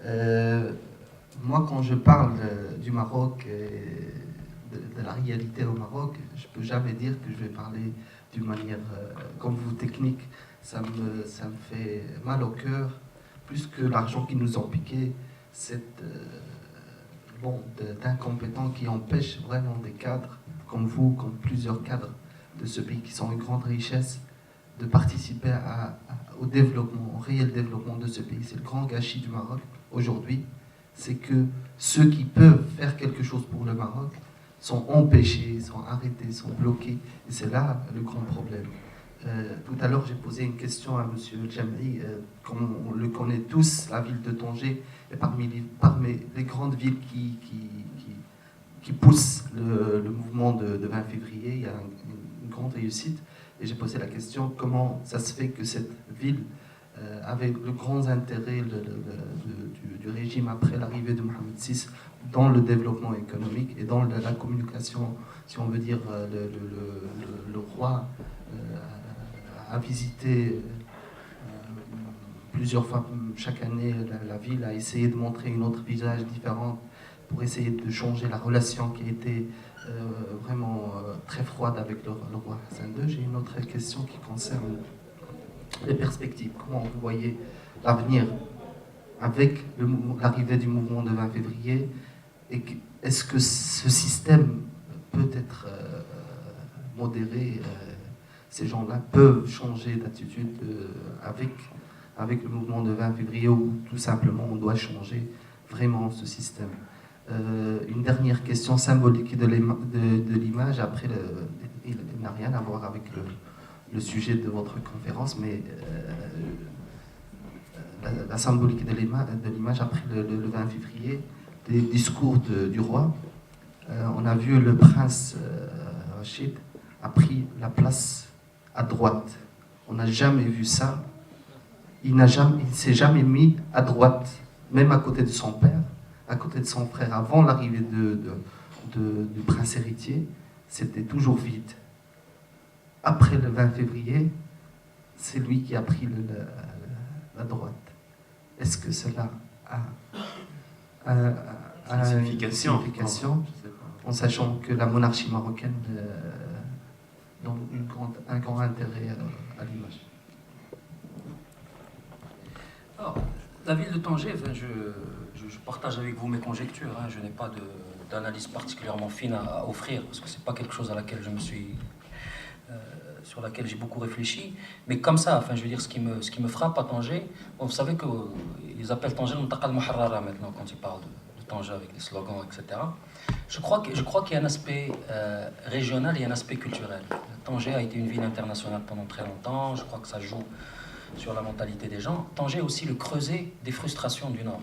Euh, Moi, quand je parle du Maroc et de la réalité au Maroc, je ne peux jamais dire que je vais parler d'une manière, comme vous, technique. Ça me fait mal au cœur, plus que l'argent qu'ils nous ont piqué, cette bande d'incompétents qui empêche vraiment des cadres comme vous, comme plusieurs cadres de ce pays qui sont une grande richesse, de participer au développement, au réel développement de ce pays. C'est le grand gâchis du Maroc aujourd'hui, c'est que ceux qui peuvent faire quelque chose pour le Maroc sont empêchés, sont arrêtés, sont bloqués. Et c'est là le grand problème. Tout à l'heure, j'ai posé une question à M. Djamri. Comme on le connaît tous, la ville de Tanger est parmi les grandes villes qui poussent le mouvement de 20 février. Il y a une grande réussite. Et j'ai posé la question, comment ça se fait que cette ville, avec le grand intérêt du régime après l'arrivée de Mohamed VI dans le développement économique et dans la communication, si on veut dire, le roi a visité plusieurs fois chaque année la ville, a essayé de montrer un autre visage différent pour essayer de changer la relation qui a été vraiment très froide avec le roi Hassan II. J'ai une autre question qui concerne les perspectives. Comment vous voyez l'avenir avec l'arrivée du mouvement de 20 février et est-ce que ce système peut être modéré ces gens-là peuvent changer d'attitude avec le mouvement de 20 février ou tout simplement on doit changer vraiment ce système. Une dernière question symbolique de l'image, après, il n'a rien à voir avec le sujet de votre conférence, mais la symbolique de l'image après le 20 février, les discours du roi. On a vu le prince Rachid a pris la place à droite. On n'a jamais vu ça. Il ne s'est jamais mis à droite, même à côté de son père, à côté de son frère, avant l'arrivée du prince héritier, c'était toujours vide. Après le 20 février, c'est lui qui a pris la droite. Est-ce que cela a une signification en sachant que la monarchie marocaine donne un grand intérêt à l'image? Alors, la ville de Tanger, je partage avec vous mes conjectures. Je n'ai pas d'analyse particulièrement fine à offrir, parce que ce n'est pas quelque chose sur laquelle j'ai beaucoup réfléchi. Mais comme ça, je veux dire, ce qui me frappe à Tanger, bon, vous savez qu'ils appellent Tanger le Mtaqal Muharrara maintenant, quand ils parlent de Tanger avec les slogans, etc. Je crois qu'il y a un aspect régional et un aspect culturel. Tanger a été une ville internationale pendant très longtemps, je crois que ça joue sur la mentalité des gens. Tanger est aussi le creuset des frustrations du Nord.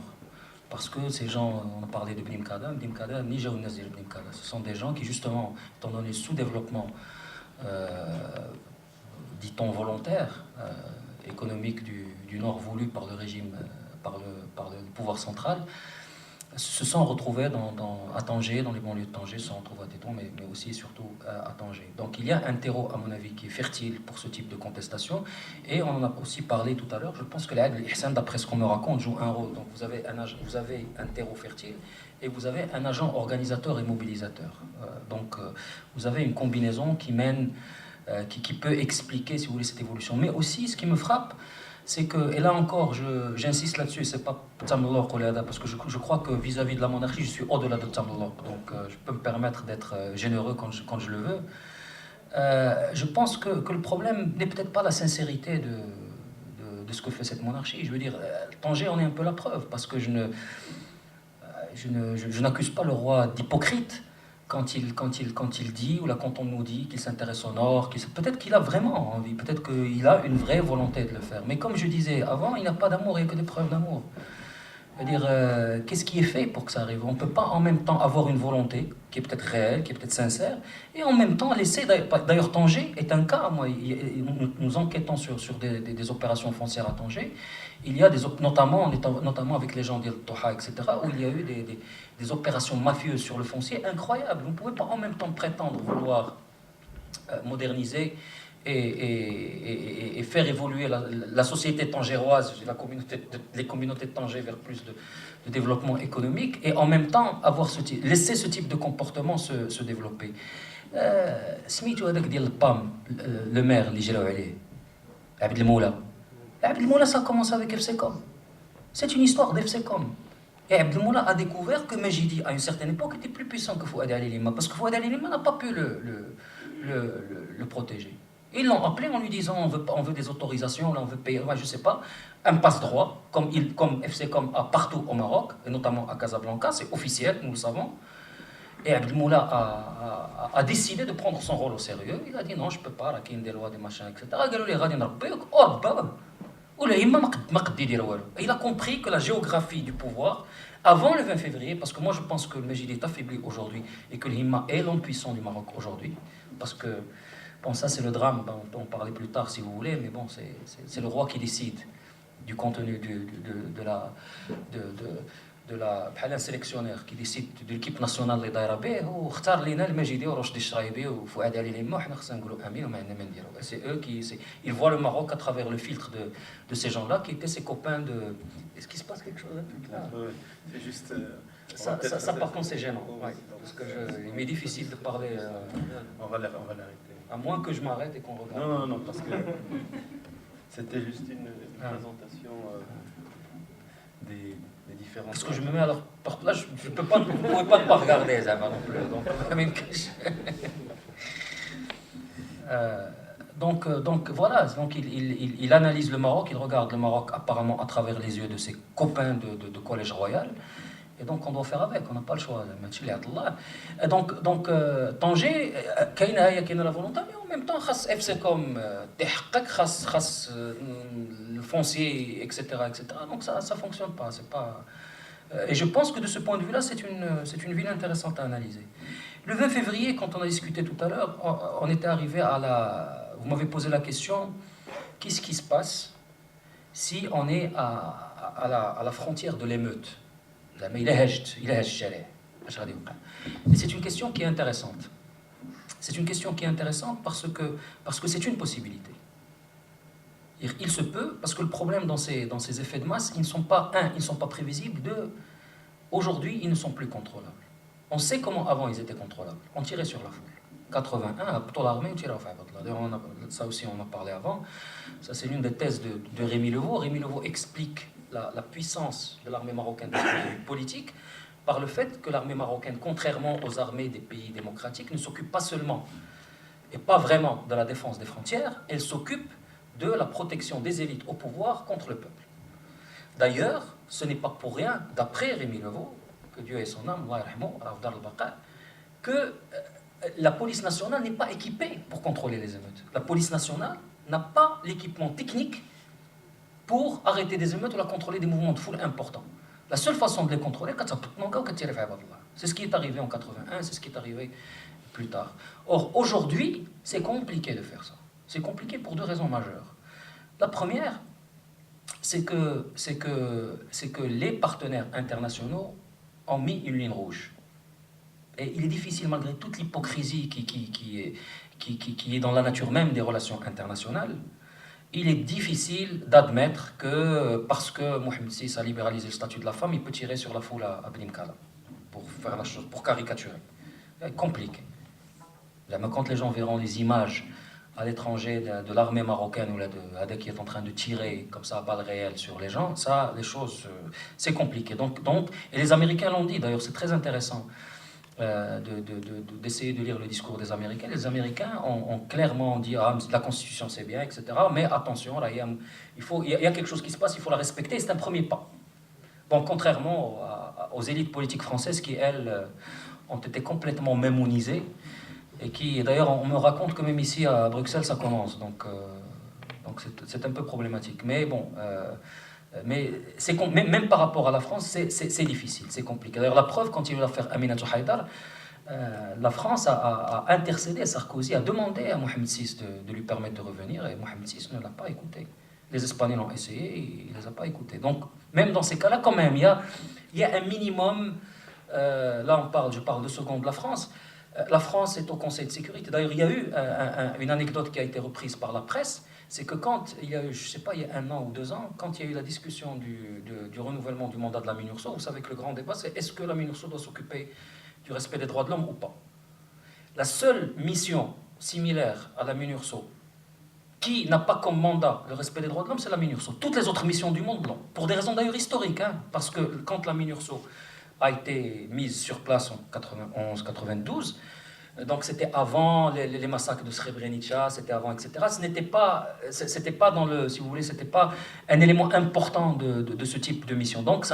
Parce que ces gens, on a parlé de Bnim Kada, ni Jaoun Nazir Bnim Kada. Ce sont des gens qui, justement, étant donné le sous-développement, dit-on volontaire, économique du Nord voulu par le régime, par le pouvoir central, se sont retrouvés à Tanger, dans les banlieues de Tanger, se sont retrouvés à Tétouan, mais aussi et surtout à Tanger. Donc il y a un terreau, à mon avis, qui est fertile pour ce type de contestation. Et on en a aussi parlé tout à l'heure. Je pense que l'Aïd al-Ihsan, d'après ce qu'on me raconte, joue un rôle. Donc vous avez un terreau fertile et vous avez un agent organisateur et mobilisateur. Vous avez une combinaison qui mène, qui peut expliquer, si vous voulez, cette évolution. Mais aussi, ce qui me frappe, c'est que, et là encore, j'insiste là-dessus, c'est pas Tsamlor parce que je crois que vis-à-vis de la monarchie, je suis au-delà de Tsamlor, donc je peux me permettre d'être généreux quand je le veux. Je pense que le problème n'est peut-être pas la sincérité de ce que fait cette monarchie. Je veux dire, Tanger en est un peu la preuve, parce que je n'accuse pas le roi d'hypocrite quand il dit, ou là quand on nous dit qu'il s'intéresse au Nord, peut-être qu'il a vraiment envie, peut-être qu'il a une vraie volonté de le faire. Mais comme je disais avant, il n'a pas d'amour, il n'y a que des preuves d'amour. C'est-à-dire, qu'est-ce qui est fait pour que ça arrive? On ne peut pas en même temps avoir une volonté qui est peut-être réelle, qui est peut-être sincère, et en même temps laisser... D'ailleurs, Tanger est un cas. Nous enquêtons sur des opérations foncières à Tanger. Il y a notamment avec les gens d'Il-Toha, etc., où il y a eu des opérations mafieuses sur le foncier incroyables. Vous ne pouvez pas en même temps prétendre vouloir moderniser et faire évoluer la société tangéroise, les communautés de Tanger vers plus de développement économique, et en même temps laisser ce type de comportement se développer. سميتو هذاك ديال البام le maire اللي جراو عليه عبد المولى ça commence avec FCCOM. C'est une histoire d'FCCOM. Et Abd el-Moula a découvert que Majidi, à une certaine époque, était plus puissant que Fouad Ali Lima, parce que Fouad Ali Lima n'a pas pu le protéger. Ils l'ont appelé en lui disant on veut des autorisations, là on veut payer, je ne sais pas, un passe-droit, comme FCCOM a partout au Maroc, et notamment à Casablanca, c'est officiel, nous le savons. Et Abd el-Moula a décidé de prendre son rôle au sérieux. Il a dit non, je ne peux pas, il y a des lois, des machins, etc. Il a compris que la géographie du pouvoir, avant le 20 février, parce que moi je pense que le Majid est affaibli aujourd'hui et que l'Himma est l'homme puissant du Maroc aujourd'hui, parce que, bon, ça c'est le drame, on peut en parler plus tard si vous voulez, mais bon, c'est le roi qui décide du contenu de la sélectionnaire qui décide de l'équipe nationale اللي دايره به واختار لينا المجيدي ورشدي الشرايبي وفؤاد علي ليما وحنا خصنا نقولوا امين وما عندنا ما نديروا. C'est eux ils voient le Maroc à travers le filtre de ces gens-là qui étaient ses copains de. Est-ce qu'il se passe quelque chose là? Oui, c'est juste. Ça par contre c'est gênant, ouais, parce que il m'est difficile de parler. On va l'arrêter. À moins que je m'arrête et qu'on regarde. Non, parce que c'était juste une présentation des différents. Parce que je me mets à leur porte là, je peux pas, vous ne pouvez pas regarder ça non plus. Donc voilà, donc il analyse le Maroc, il regarde le Maroc apparemment à travers les yeux de ses copains de collège royal. Et donc on doit faire avec, on n'a pas le choix. Donc Tanger, il y a la volonté, mais en même temps, FCCOM, le foncier, etc. Donc ça ne fonctionne pas. Et je pense que de ce point de vue-là, c'est une ville intéressante à analyser. Le 20 février, quand on a discuté tout à l'heure, on était arrivé à Vous m'avez posé la question, qu'est-ce qui se passe si on est à la frontière de l'émeute? Mais c'est une question qui est intéressante. C'est une question qui est intéressante parce que c'est une possibilité. Il se peut, parce que le problème dans ces effets de masse, ils ne sont pas prévisibles. Aujourd'hui, ils ne sont plus contrôlables. On sait comment avant ils étaient contrôlables. On tirait sur la foule. 81, pour l'armée, on tirait sur la foule. Ça aussi, on en a parlé avant. Ça, c'est l'une des thèses de Rémi Levaux. Rémi Levaux explique la puissance de l'armée marocaine politique par le fait que l'armée marocaine, contrairement aux armées des pays démocratiques, ne s'occupe pas seulement et pas vraiment de la défense des frontières, elle s'occupe de la protection des élites au pouvoir contre le peuple. D'ailleurs, ce n'est pas pour rien, d'après Rémi Levaux, que Dieu ait son âme, que la police nationale n'est pas équipée pour contrôler les émeutes. La police nationale n'a pas l'équipement technique pour arrêter des émeutes ou la contrôler des mouvements de foule importants. La seule façon de les contrôler, c'est ce qui est arrivé en 81, c'est ce qui est arrivé plus tard. Or, aujourd'hui, c'est compliqué de faire ça. C'est compliqué pour deux raisons majeures. La première, c'est que les partenaires internationaux ont mis une ligne rouge. Et il est difficile, malgré toute l'hypocrisie qui est dans la nature même des relations internationales, il est difficile d'admettre que parce que Mohamed VI a libéralisé le statut de la femme, il peut tirer sur la foule à Blimkala pour faire la chose, pour caricaturer. C'est compliqué. Mais quand les gens verront les images à l'étranger de l'armée marocaine ou de Hadek qui est en train de tirer comme ça à balles réelles sur les gens, ça, les choses, c'est compliqué. Donc, et les Américains l'ont dit, d'ailleurs, c'est très intéressant d'essayer de lire le discours des Américains. Les Américains ont clairement dit la Constitution c'est bien, etc. Mais attention, là, il y a quelque chose qui se passe, il faut la respecter, c'est un premier pas. Bon, contrairement aux élites politiques françaises qui, elles, ont été complètement mémonisées et qui, d'ailleurs, on me raconte que même ici à Bruxelles, ça commence. Donc c'est un peu problématique. Mais bon... mais même par rapport à la France, c'est difficile, c'est compliqué. D'ailleurs, la preuve, quand il y a eu l'affaire Aminatou Haïdar, la France a intercédé, Sarkozy a demandé à Mohamed VI de lui permettre de revenir, et Mohamed VI ne l'a pas écouté. Les Espagnols ont essayé, il ne les a pas écoutés. Donc, même dans ces cas-là, quand même, il y a un minimum, là je parle 2 secondes de la France, La France est au Conseil de sécurité. D'ailleurs, il y a eu une anecdote qui a été reprise par la presse, c'est que quand il y a eu, je ne sais pas, il y a 1 an ou 2 ans, quand il y a eu la discussion du renouvellement du mandat de la MINURSO, vous savez que le grand débat, c'est est-ce que la MINURSO doit s'occuper du respect des droits de l'homme ou pas. La seule mission similaire à la MINURSO qui n'a pas comme mandat le respect des droits de l'homme, c'est la MINURSO. Toutes les autres missions du monde l'ont, pour des raisons d'ailleurs historiques, parce que quand la MINURSO a été mise sur place en 91-92, donc c'était avant les massacres de Srebrenica, c'était avant, etc. C'était pas dans le, si vous voulez, c'était pas un élément important de ce type de mission. Donc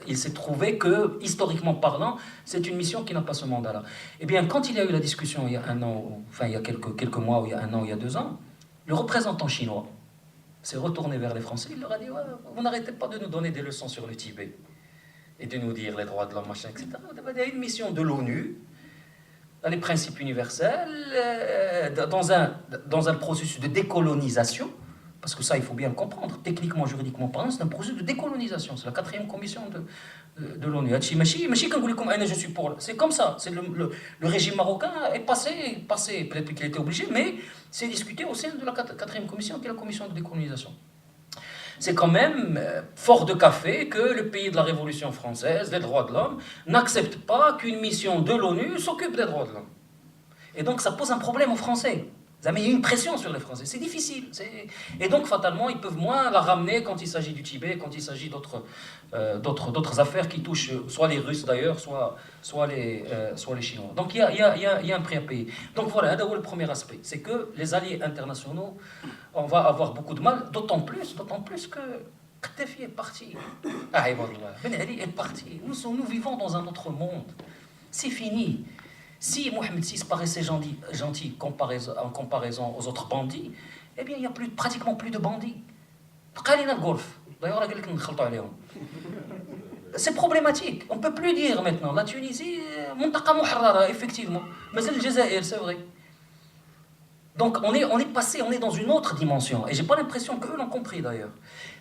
il s'est trouvé que, historiquement parlant, c'est une mission qui n'a pas ce mandat-là. Eh bien, quand il y a eu la discussion il y a 1 an, enfin il y a quelques mois, ou il y a 1 an, ou il y a 2 ans, le représentant chinois s'est retourné vers les Français, il leur a dit ouais, vous n'arrêtez pas de nous donner des leçons sur le Tibet et de nous dire les droits de l'homme, machin, etc. Il y a une mission de l'ONU, dans les principes universels, dans un processus de décolonisation, parce que ça, il faut bien le comprendre, techniquement, juridiquement parlant, c'est un processus de décolonisation, c'est la 4e commission de l'ONU. Je suis pour. C'est comme ça, le régime marocain est passé peut-être qu'il était obligé, mais c'est discuté au sein de la 4e commission, qui est la commission de décolonisation. C'est quand même fort de café que le pays de la Révolution française, des droits de l'homme, n'accepte pas qu'une mission de l'ONU s'occupe des droits de l'homme. Et donc ça pose un problème aux Français. Il y a une pression sur les Français, c'est difficile. Et donc fatalement, ils peuvent moins la ramener quand il s'agit du Tibet, quand il s'agit d'autres affaires qui touchent soit les Russes d'ailleurs, soit les Chinois. Donc il y a un prix à payer. Donc voilà, le premier aspect, c'est que les alliés internationaux, on va avoir beaucoup de mal, d'autant plus que Kadhafi est parti. Ben Ali est parti. Nous vivons dans un autre monde. C'est fini. Si Mohamed VI paraissait gentil en comparaison aux autres bandits, eh bien il n'y a pratiquement plus de bandits. D'ailleurs, c'est problématique. On ne peut plus dire maintenant. La Tunisie, effectivement. Mais c'est le Jazair, c'est vrai. Donc on est dans une autre dimension. Et je n'ai pas l'impression qu'eux l'ont compris d'ailleurs.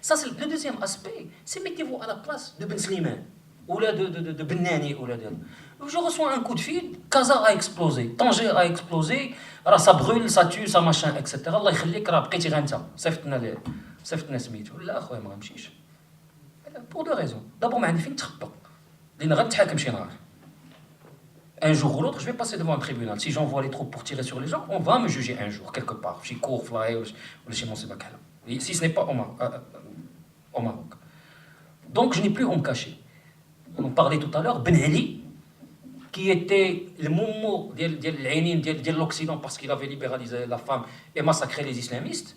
Ça, c'est le deuxième aspect. C'est mettez-vous à la place de Ben Slimane, ou là de Ben Nani, ou là de... Je reçois un coup de fil, Casa a explosé, Tanger a explosé, ça brûle, ça tue, ça machin, etc. Allah يخليك راه بقيتي غير انت صيفطنا سميتو لا اخويا ما غنمشيش. Pour 2 raisons. D'abord ما عندي فين نتخبى لان غنتحاكم شي نهار. Un jour ou l'autre, je vais passer devant un tribunal. Si j'envoie les troupes pour tirer sur les gens, on va me juger un jour, quelque part. Chez Courfly ou chez Monsebakala. Si ce n'est pas au Maroc. Donc je n'ai plus où me cacher. On en parlait tout à l'heure, Ben Ali, qui était le moumou de l'Occident parce qu'il avait libéralisé la femme et massacré les islamistes,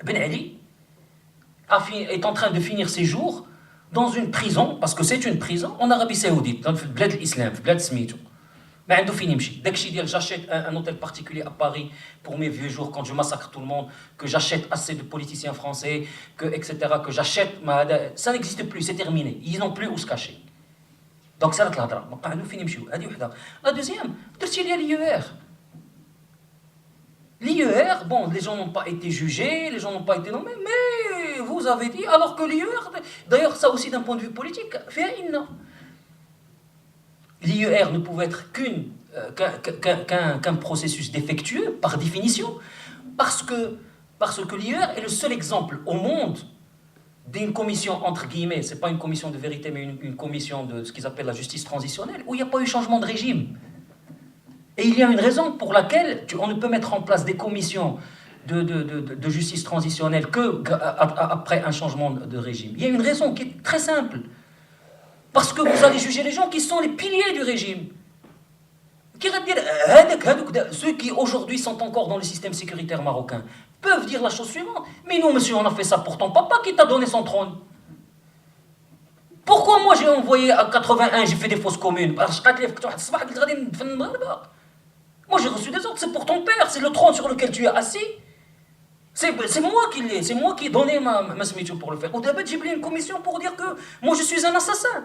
Ben Ali est en train de finir ses jours dans une prison, parce que c'est une prison, en Arabie Saoudite, dans le bled l'islam, le bled smito. Mais عنده فين يمشي. Dès que j'achète un hôtel particulier à Paris pour mes vieux jours, quand je massacre tout le monde, que j'achète assez de politiciens français, etc., que j'achète... Ça n'existe plus, c'est terminé. Ils n'ont plus où se cacher. Donc ça, la deuxième, l'IER. L'IER, bon, les gens n'ont pas été jugés, les gens n'ont pas été nommés, mais vous avez dit, alors que l'IER, d'ailleurs ça aussi d'un point de vue politique, fait un l'IER ne pouvait être qu'un processus défectueux, par définition, parce que l'IER est le seul exemple au monde d'une commission, entre guillemets, c'est pas une commission de vérité, mais une commission de ce qu'ils appellent la justice transitionnelle, où il n'y a pas eu changement de régime. Et il y a une raison pour laquelle on ne peut mettre en place des commissions de justice transitionnelle qu'après un changement de régime. Il y a une raison qui est très simple. Parce que vous allez juger les gens qui sont les piliers du régime. Ceux qui aujourd'hui sont encore dans le système sécuritaire marocain peuvent dire la chose suivante. Mais nous, monsieur, on a fait ça pour ton papa qui t'a donné son trône. Pourquoi moi j'ai envoyé à 81, j'ai fait des fausses communes? Moi j'ai reçu des ordres, c'est pour ton père, c'est le trône sur lequel tu es assis. C'est moi qui l'ai, c'est moi qui ai donné ma smitou pour le faire. Ou d'abord j'ai pris une commission pour dire que moi je suis un assassin.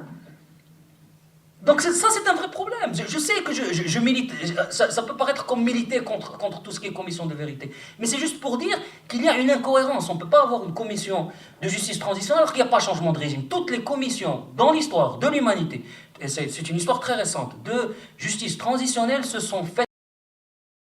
Donc ça, c'est un vrai problème. Je sais que je milite, ça peut paraître comme militer contre tout ce qui est commission de vérité. Mais c'est juste pour dire qu'il y a une incohérence. On ne peut pas avoir une commission de justice transitionnelle alors qu'il n'y a pas changement de régime. Toutes les commissions dans l'histoire de l'humanité, et c'est une histoire très récente, de justice transitionnelle se sont faites